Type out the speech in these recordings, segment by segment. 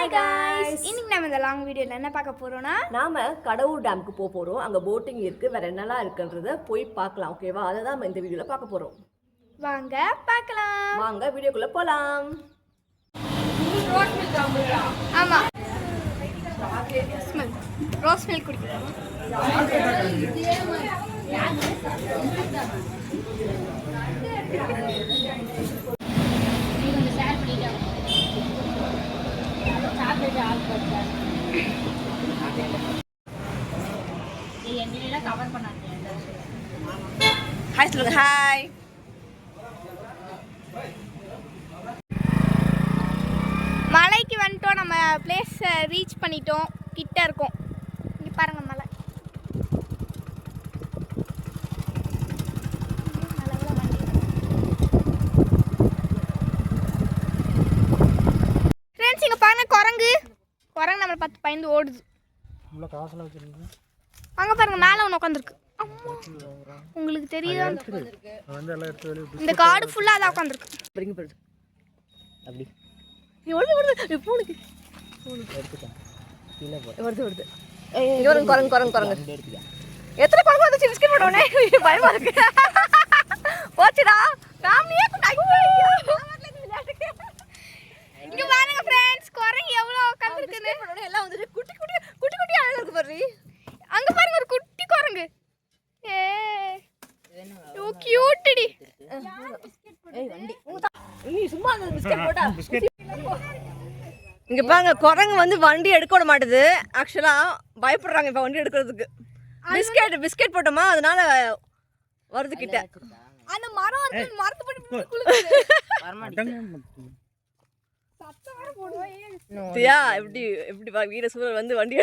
Hi guys. இன்னைக்கு நம்ம இந்த லாங் வீடியோல என்ன பார்க்க போறோம்னா நாம கடவுர் டேம்க்கு போக போறோம். அங்க போட்டிங் இருக்கு, வேற என்னலாம் இருக்குன்றத போய் பார்க்கலாம். ஓகேவா? அதை தான் நம்ம இந்த வீடியோல பார்க்க போறோம். வாங்க பார்க்கலாம். வாங்க வீடியோக்குள்ள போலாம். ஆமா ஸ்மெல் ரோஸ் மில்க் குடிக்கிறோம். ஹாய் சொல்லுங்க. ஹாய். மலைக்கு வந்துட்டோம். நம்ம பிளேஸ் ரீச் பண்ணிட்டோம். கிட்ட இருக்கோம். இங்க பாருங்க மலை. ஃப்ரெண்ட்ஸ் இங்க பாருங்க குரங்கு நம்மளை பார்த்து பயந்து ஓடுது. அங்க பாருங்க மேல ஒன்று உட்காந்துருக்கு. உங்களுக்கு தெரியுதா? இந்த காடு ஃபுல்லா அதான் உட்காந்துருக்கு. அப்படி குரங்கு எத்தனை குரங்கு வந்து பிஸ்கட் போட்டோன்னே பயமா இருக்கு. போச்சுடா இங்க பாருங்க ஃப்ரெண்ட்ஸ் குரங்கு எவ்வளவு உட்காந்துருக்குன்னு. எல்லாம் வந்து குட்டி குட்டி குட்டி குட்டி அழகா இருக்கு பாரு. அங்க பாருங்க ஒரு குட்டி குரங்கு. ஓ கியூட்டடி. சும்மா அந்த பிஸ்கட் போட்டா இங்க பாருங்க குரங்கு வந்து வண்டி எடுக்க விட மாட்டுது. ஆக்சுவலா பயப்படுறாங்க இப்ப வண்டி எடுக்கிறதுக்கு. பிஸ்கட் போட்டோமா அதனால வருது கிட்ட. அந்த மரம் இருக்கு, மரத்து போட்டு குளுக்குது. சத்தம் வர போடுவா. தியா எப்படி எப்படி வீர சூழல் வந்து வண்டி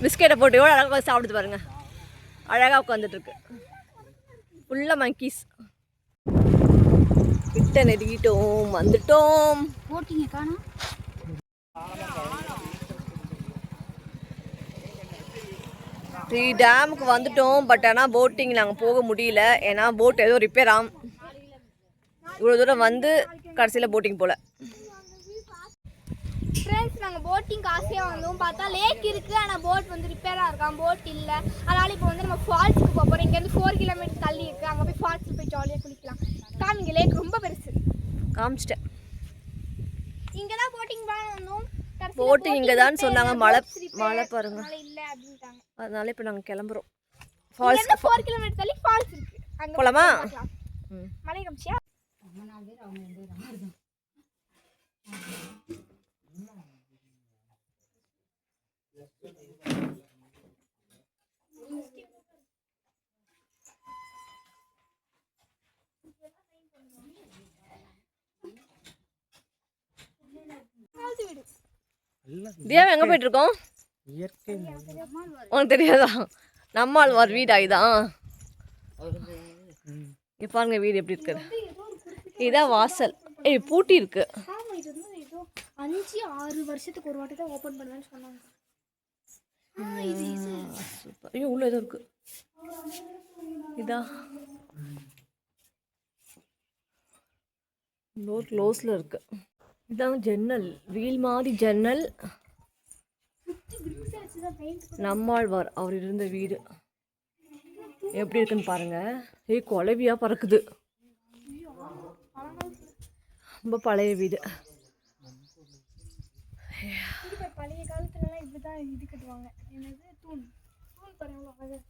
பிஸ்கெட்டை போட்டு எவ்வளோ அழகாக சாப்பிடுது பாருங்க. அழகாக உட்காந்துட்டு இருக்கு. ஃபுல்லாக மங்கீஸ். கிட்ட நெருங்கிட்டோம், வந்துட்டோம். போட்டிங்க காணோம். டேமுக்கு வந்துட்டோம். பட் ஆனால் போட்டிங் நாங்கள் போக முடியல. ஏன்னா போட் ஏதோ ரிப்பேர் ஆகும். இவ்வளோ தூரம் வந்து கடைசியில் போட்டிங் போகல. ஃப்ரெண்ட்ஸ் நாங்கள் போட்டிங் ஆசையாக வந்தோம். பார்த்தா லேக் இருக்குது, ஆனால் போட் வந்து ரிப்பேராக இருக்கான். போட் இல்லை. அதனால் இப்போ வந்து நம்ம ஃபால்ஸுக்கு போக போகிறோம். இங்கேருந்து 4 கிலோமீட்டர் தள்ளி இருக்குது. அங்கே போய் ஃபால்ஸில் போய் ஜாலியாக குளிக்கலாம். காமிங்க, லேக் ரொம்ப பெருசு. காமிச்சிட்டேன். இங்கே தான் போட்டிங் பண்ண வந்தோம். போட்டிங் இங்கே தான் சொன்னாங்க. மழை பாருங்க. மழை இல்லை அப்படின்ட்டாங்க. அதனால இப்போ நாங்கள் கிளம்புறோம். ஃபால்ஸ் 4 கிலோமீட்டர் தள்ளி ஃபால்ஸ் இருக்குது. அங்கே போகலாமா? மழை காமிச்சியா? தேவ எங்க போயிட்டு இருக்கோம்? உனக்கு தெரியாதா? நம்மாழ்வார் வீடு ஆயிதான். இங்க பாருங்க வீடு எப்படி இருக்கு. இதான் வாசல். பூட்டி இருக்கு. 5-6 வருஷத்துக்கு ஒரு வாட்டி தான் ஓபன் பண்ணுவேன்னு சொன்னாங்க. சூப்பர். ஐயோ உள்ள ஏதோ இருக்கு. இதா டோர் க்ளோஸ்ல இருக்கு. இதான் ஜன்னல், வீல் மாதிரி ஜன்னல். நம்மாழ்வார் அவர் இருந்த வீடு எப்படி இருக்குன்னு பாருங்க. குழவியா பறக்குது. ரொம்ப பழைய வீடு. பழைய காலத்துலலாம் இப்படிதான் இது கட்டுவாங்க. என்னது தூண் பாருங்க.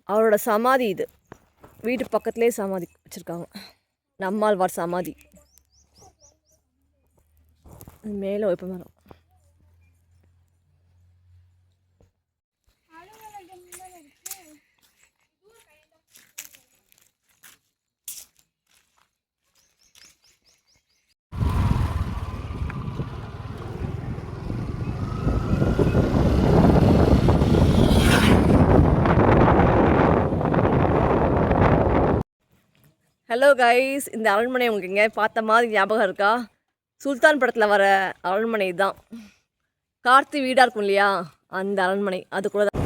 அவரோட சமாதி இது. வீட்டு பக்கத்துலேயே சமாதி வச்சுருக்காங்க. நம்மாழ்வார் சமாதி. மேலே வைப்ப மரம். ஹலோ கைஸ், இந்த அரண்மனை உங்களுக்கு எங்கேயாவது பார்த்த மாதிரி ஞாபகம் இருக்கா? சுல்தான் படத்தில் வர அரண்மனை தான். கார்த்தி வீடாக இருக்கும் இல்லையா, அந்த அரண்மனை அது கூட தான்.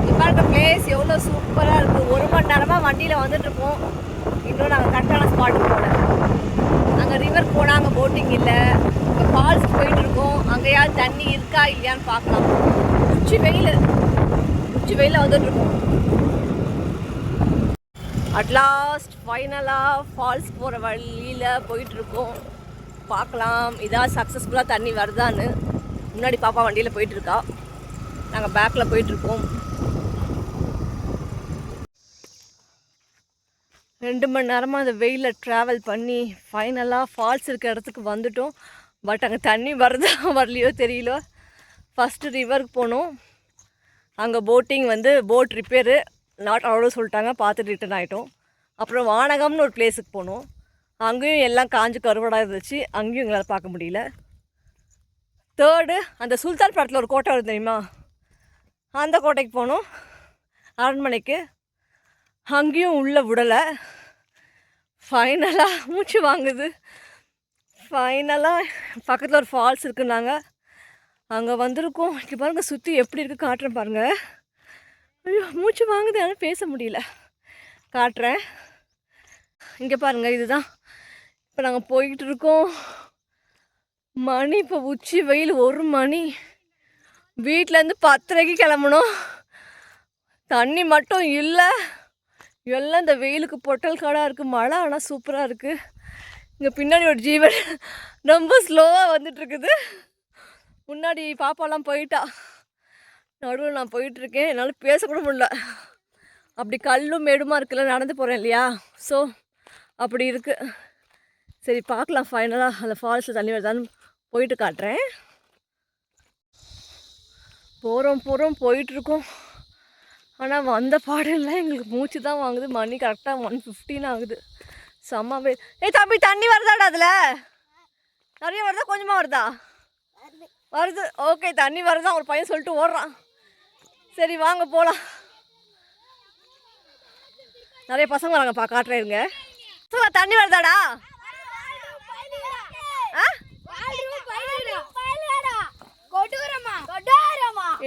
இப்போ இருக்க பிளேஸ் எவ்வளோ சூப்பராக இருக்குது. 1 மணி நேரமாக வண்டியில் வந்துட்டுருக்கோம். இன்னும் நாங்கள் கரெக்டான ஸ்பாட்டுக்கு போகல. அங்கே ரிவர் அங்கே போட்டிங் இல்லை. இப்போ ஃபால்ஸ்க்கு போயிட்டு இருக்கோம். அங்கேயாவது தண்ணி இருக்கா இல்லையான்னு பார்க்கலாம். உச்சி வெயிலில் வந்துட்டு இருக்கோம். அட்லாஸ்ட் ஃபைனலாக ஃபால்ஸ் போகிற வழியில் போயிட்டுருக்கோம். பார்க்கலாம் இதான் சக்ஸஸ்ஃபுல்லாக தண்ணி வருதான்னு. முன்னாடி பாப்பா வண்டியில் போயிட்டுருக்கா, நாங்கள் பேக்கில் போயிட்டுருக்கோம். 2 மணி நேரமாக அந்த வெயிலில் ட்ராவல் பண்ணி ஃபைனலாக ஃபால்ஸ் இருக்க இடத்துக்கு வந்துட்டோம். பட் அங்கே தண்ணி வருதா வரலையோ தெரியல. ஃபஸ்ட்டு ரிவருக்கு போனோம். அங்கே போட்டிங் போட் ரிப்பேரு நாட் அவ்வளோ சொல்லிட்டாங்க, பார்த்துட்டு ரிட்டன் ஆகிட்டோம். அப்புறம் வானகம்னு ஒரு பிளேஸுக்கு போனோம். அங்கேயும் எல்லாம் காஞ்சு கருவடாக இருந்துச்சு, அங்கேயும் எங்களால் பார்க்க முடியல. தேர்டு அந்த சுல்தான் படத்தில் ஒரு கோட்டை வருது தெரியுமா, அந்த கோட்டைக்கு போனோம், அரண்மனைக்கு. அங்கேயும் உள்ளே விடலை. ஃபைனலாக மூச்சு வாங்குது. ஃபைனலாக பக்கத்தில் ஒரு ஃபால்ஸ் இருக்குன்னாங்க, அங்கே வந்திருக்கோம். இங்கே பாருங்கள் சுற்றி எப்படி இருக்குது காட்டுறேன் பாருங்கள். ஐயோ மூச்சு வாங்குது, ஆனால் பேச முடியல. காட்டுறேன். இங்கே பாருங்கள், இதுதான் இப்போ நாங்கள் போய்கிட்டு இருக்கோம். மணி இப்போ உச்சி வெயில் 1 மணி. வீட்டிலேருந்து 10:30க்கு கிளம்பணும். தண்ணி மட்டும் இல்லை, எல்லாம் இந்த வெயிலுக்கு பொட்டல் காடாக இருக்குது. மழை ஆனால் சூப்பராக இருக்குது. இங்கே பின்னாடி ஒரு ஜீவன் ரொம்ப ஸ்லோவாக வந்துட்டுருக்குது. முன்னாடி பாப்பாலாம் போயிட்டா, நடுவில் நான் போயிட்டுருக்கேன். என்னால் பேசக்கூட முடியல. அப்படி கல்லும் மேடுமா இருக்குல்ல, நடந்து போகிறேன் இல்லையா, ஸோ அப்படி இருக்குது. சரி பார்க்கலாம் ஃபைனலாக அந்த ஃபால்ஸில் தண்ணி வருதான்னு போயிட்டு காட்டுறேன். போகிறோம் போயிட்டுருக்கோம். ஆனால் வந்த பாடலாம் எங்களுக்கு மூச்சு தான் வாங்குது. மணி கரெக்டாக 1:15 ஆகுது. செம்ம தம்பி தண்ணி வருதாடா? அதில் நிறைய வருதா கொஞ்சமாக வருதா? வருது. ஓகே தண்ணி வருதான் ஒரு பையன் சொல்லிட்டு ஓடுறான். சரி வாங்க போகலாம். நிறைய பசங்க வராங்கப்பா, காட்டுறேங்க. தண்ணி வருதாடா?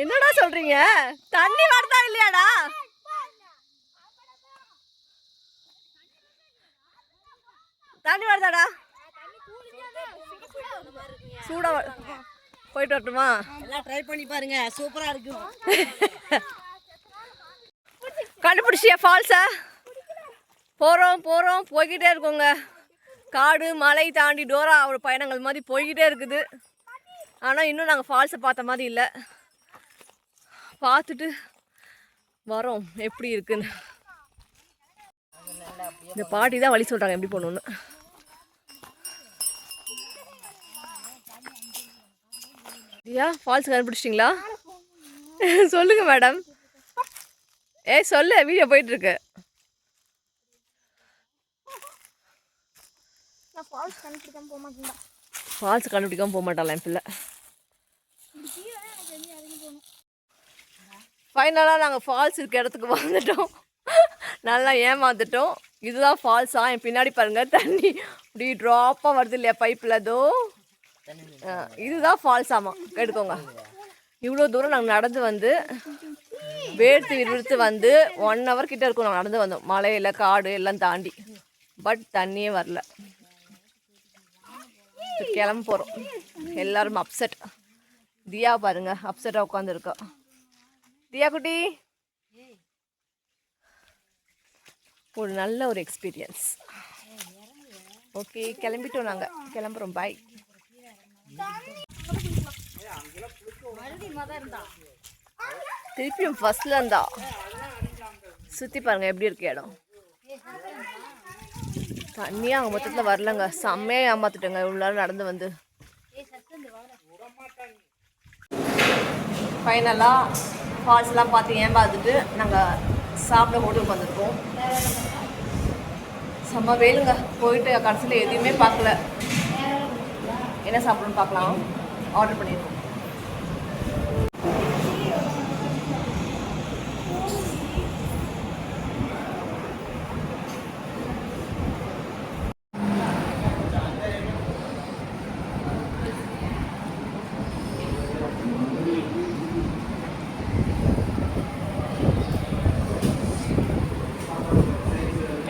என்னடா சொல்றீங்க? தண்ணி வருதா இல்லையாடா? தண்ணி வருதாடா? சூடா போயிட்டு வரட்டுமா? எல்லாம் ட்ரை பண்ணி பாருங்க, சூப்பரா இருக்கும். கண்டுபிடிச்சியா ஃபால்ஸா? போகிறோம் போய்கிட்டே இருக்கோங்க. காடு மலை தாண்டி டோரா ஒரு பயணங்கள் மாதிரி போய்கிட்டே இருக்குது. ஆனால் இன்னும் நாங்கள் ஃபால்ஸை பார்த்த மாதிரி இல்லை. பார்த்துட்டு வரோம் எப்படி இருக்குன்னு. இந்த பாட்டி தான் வழி சொல்கிறாங்க எப்படி போகணுன்னு. ஐயா ஃபால்ஸ் கண்டுபிடிச்சிட்டிங்களா? சொல்லுங்கள் மேடம். சொல்லு, வீடியோ போயிட்டுருக்கு. ஃபால்ஸ் கண்டுபிடிக்காம போக மாட்டாளா என் பிள்ளை. ஃபைனலாக நாங்கள் ஃபால்ஸ் இருக்க இடத்துக்கு வந்துட்டோம். நல்லா ஏமாந்துட்டோம். இதுதான் ஃபால்ஸா? என் பின்னாடி பாருங்கள் தண்ணி இப்படி ட்ராப்பாக வருது இல்லையா பைப்பில். அதோ இதுதான் ஃபால்ஸாமா, எடுக்கோங்க. இவ்வளோ தூரம் நாங்கள் நடந்து வந்து வேர்த்து விறுவிறுத்து வந்து 1 hour கிட்ட இருக்கும் நாங்கள் நடந்து வந்தோம். மலையில் காடு எல்லாம் தாண்டி. பட் தண்ணியே வரல. கிளம்ப போகிறோம். எல்லாரும் அப்செட். தியா பாருங்க அப்செட்டாக உட்காந்துருக்கா. தியா குட்டி ஒரு நல்ல ஒரு எக்ஸ்பீரியன்ஸ். ஓகே கிளம்பிட்டோம், நாங்கள் கிளம்புறோம். பாய். திருப்பியும் ஃபர்ஸ்ட்ல இருந்தா சுற்றி பாருங்க எப்படி இருக்கு இடம். தண்ணியாக அவங்க மொத்தத்தில் வரலங்க. செம்மையாக ஏமாத்துட்டேங்க இவ்வளோ நடந்து வந்து. ஃபைனலாக ஃபால்ஸ்லாம் பார்த்து ஏமாந்துட்டு நாங்கள் சாப்பிட ஹோட்டலுக்கு வந்திருக்கோம். செம்ம வேலுங்க. போயிட்டு கடைசியில் எதுவுமே பார்க்கல. என்ன சாப்பிடணும்னு பார்க்கலாம். ஆர்டர் பண்ணியிருக்கோம்.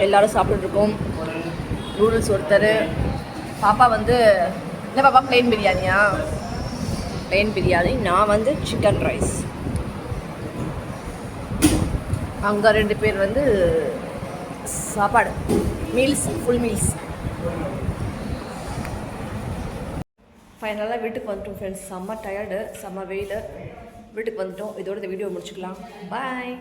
எல்லாரும் சாப்பிட்டுருக்கோம். நூடுல்ஸ் ஒருத்தர், பாப்பா வந்து என்ன பாப்பா ப்ளெயின் பிரியாணியா? ப்ளெயின் பிரியாணி. நான் வந்து சிக்கன் ரைஸ். அங்கே 2 பேர் வந்து சாப்பாடு மீல்ஸ், ஃபுல் மீல்ஸ். ஃபைனலாக வீட்டுக்கு வந்துட்டோம் ஃப்ரெண்ட்ஸ். செம்ம டயர்டு, செம்ம வெயில். வீட்டுக்கு வந்துட்டோம். இதோட இந்த வீடியோ முடிச்சுக்கலாம். பாய்.